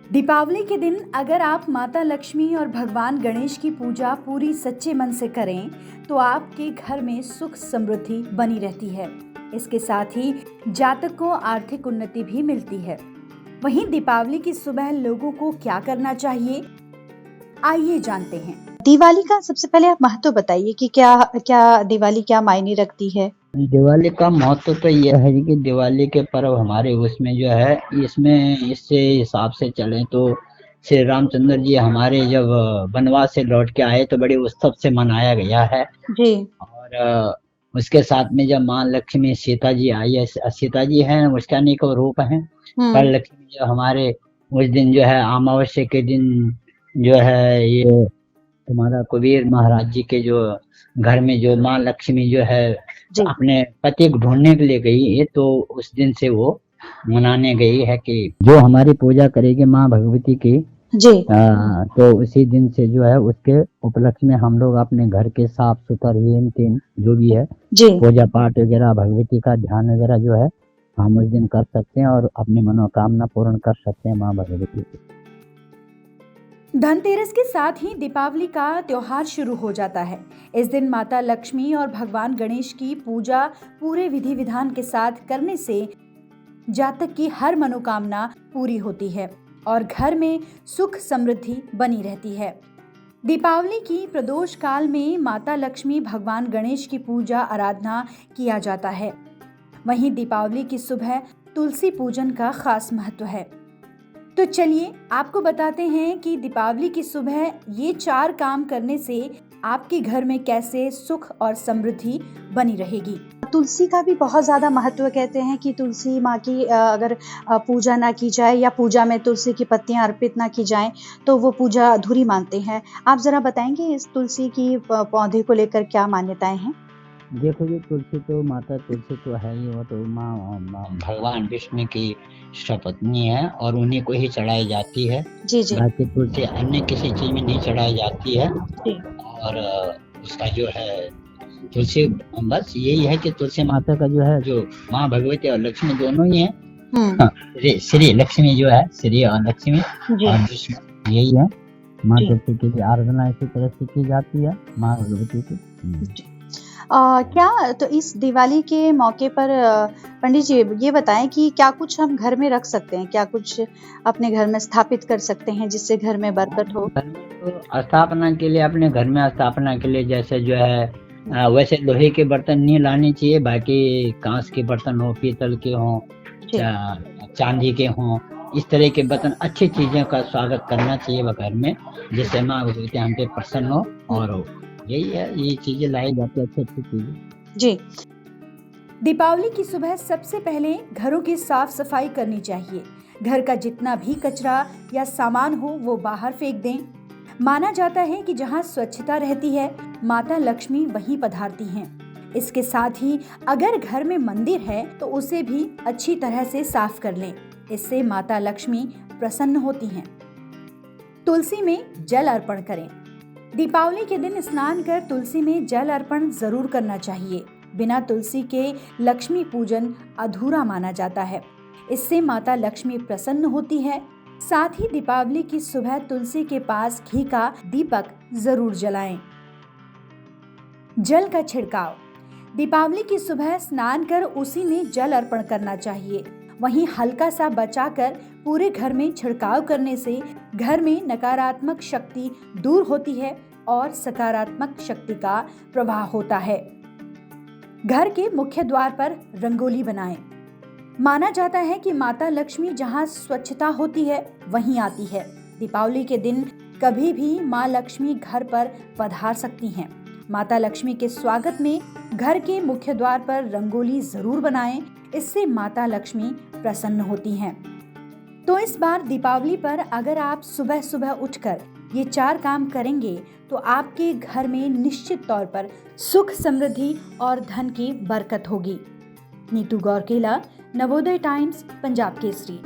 दीपावली के दिन अगर आप माता लक्ष्मी और भगवान गणेश की पूजा पूरी सच्चे मन से करें तो आपके घर में सुख समृद्धि बनी रहती है। इसके साथ ही जातक को आर्थिक उन्नति भी मिलती है। वहीं दीपावली की सुबह लोगों को क्या करना चाहिए, आइए जानते हैं। दिवाली का सबसे पहले आप महत्व बताइए कि क्या क्या दिवाली क्या मायने रखती है। दिवाली का महत्व तो यह है कि दिवाली के पर्व हमारे उसमें जो है इसमें इससे हिसाब से चलें तो श्री रामचंद्र जी हमारे जब वनवास से लौट के आए तो बड़े उत्सव से मनाया गया है। जी। और उसके साथ में जब माँ लक्ष्मी सीता जी आई है, सीता जी हैं उसके अनेकों रूप हैं, पर लक्ष्मी जो हमारे उस दिन जो है अमावस्या के दिन जो है ये तुम्हारा कुबेर महाराज जी के जो घर में जो माँ लक्ष्मी जो है अपने पति को ढूंढने के लिए गई है, तो उस दिन से वो मनाने गई है कि जो हमारी पूजा करेगी माँ भगवती की जी। तो उसी दिन से जो है उसके उपलक्ष्य में हम लोग अपने घर के साफ सुथरे तीन जो भी है जी पूजा पाठ वगैरह भगवती का ध्यान वगैरह जो है हम उस दिन कर सकते हैं और अपनी मनोकामना पूर्ण कर सकते हैं माँ भगवती की। धनतेरस के साथ ही दीपावली का त्योहार शुरू हो जाता है। इस दिन माता लक्ष्मी और भगवान गणेश की पूजा पूरे विधि विधान के साथ करने से जातक की हर मनोकामना पूरी होती है और घर में सुख समृद्धि बनी रहती है। दीपावली की प्रदोष काल में माता लक्ष्मी भगवान गणेश की पूजा आराधना किया जाता है। वहीं दीपावली की सुबह तुलसी पूजन का खास महत्व है। तो चलिए आपको बताते हैं कि दीपावली की सुबह ये 4 काम करने से आपके घर में कैसे सुख और समृद्धि बनी रहेगी। तुलसी का भी बहुत ज्यादा महत्व कहते हैं कि तुलसी माँ की अगर पूजा ना की जाए या पूजा में तुलसी की पत्तियां अर्पित ना की जाएं तो वो पूजा अधूरी मानते हैं। आप जरा बताएंगे इस तुलसी की पौधे को लेकर क्या मान्यताएं हैं। देखो जी तुलसी तो माता तुलसी तो है ही, वो तो माँ भगवान विष्णु की सपत्नी है और उन्हीं को ही चढ़ाई जाती है। जी जी बाकी तुलसी अन्य किसी चीज में नहीं चढ़ाई जाती है। जी। और उसका जो है तुलसी बस यही है कि तुलसी माता का जो है जो माँ भगवती और लक्ष्मी दोनों ही है। हाँ, श्री लक्ष्मी जो है श्री और लक्ष्मी और विष्णु यही है। माँ तुलसी की भी आराधना इसी तरह से की जाती है माँ भगवती की। क्या तो इस दिवाली के मौके पर पंडित जी ये बताएं कि क्या कुछ हम घर में रख सकते हैं, क्या कुछ अपने घर में स्थापित कर सकते हैं जिससे घर में बरकत हो। तो स्थापना के लिए अपने घर में स्थापना के लिए जैसे जो है वैसे लोहे के बर्तन नहीं लाने चाहिए, बाकी कांच के बर्तन हो, पीतल के हो, चांदी के हो, इस तरह के बर्तन अच्छी चीजों का स्वागत करना चाहिए वह घर में, जिससे माँ भगवती हम पे प्रसन्न हो। और यही है, ये चीजें लाई जाती है अच्छी चीजें जी। दीपावली की सुबह सबसे पहले घरों की साफ सफाई करनी चाहिए। घर का जितना भी कचरा या सामान हो वो बाहर फेंक दें। माना जाता है कि जहां स्वच्छता रहती है माता लक्ष्मी वहीं पधारती हैं। इसके साथ ही अगर घर में मंदिर है तो उसे भी अच्छी तरह से साफ कर लें, इससे माता लक्ष्मी प्रसन्न होती हैं। तुलसी में जल अर्पण करें। दीपावली के दिन स्नान कर तुलसी में जल अर्पण जरूर करना चाहिए। बिना तुलसी के लक्ष्मी पूजन अधूरा माना जाता है। इससे माता लक्ष्मी प्रसन्न होती है। साथ ही दीपावली की सुबह तुलसी के पास घी का दीपक जरूर जलाएं। जल का छिड़काव। दीपावली की सुबह स्नान कर उसी में जल अर्पण करना चाहिए। वहीं हल्का सा बचाकर पूरे घर में छिड़काव करने से घर में नकारात्मक शक्ति दूर होती है और सकारात्मक शक्ति का प्रवाह होता है। घर के मुख्य द्वार पर रंगोली बनाएं। माना जाता है कि माता लक्ष्मी जहां स्वच्छता होती है वहीं आती है। दीपावली के दिन कभी भी मां लक्ष्मी घर पर पधार सकती हैं। माता लक्ष्मी के स्वागत में घर के मुख्य द्वार पर रंगोली जरूर बनाएं, इससे माता लक्ष्मी प्रसन्न होती हैं। तो इस बार दीपावली पर अगर आप सुबह सुबह उठकर ये 4 काम करेंगे तो आपके घर में निश्चित तौर पर सुख समृद्धि और धन की बरकत होगी। नीतू गौरकेला, नवोदय टाइम्स, पंजाब केसरी।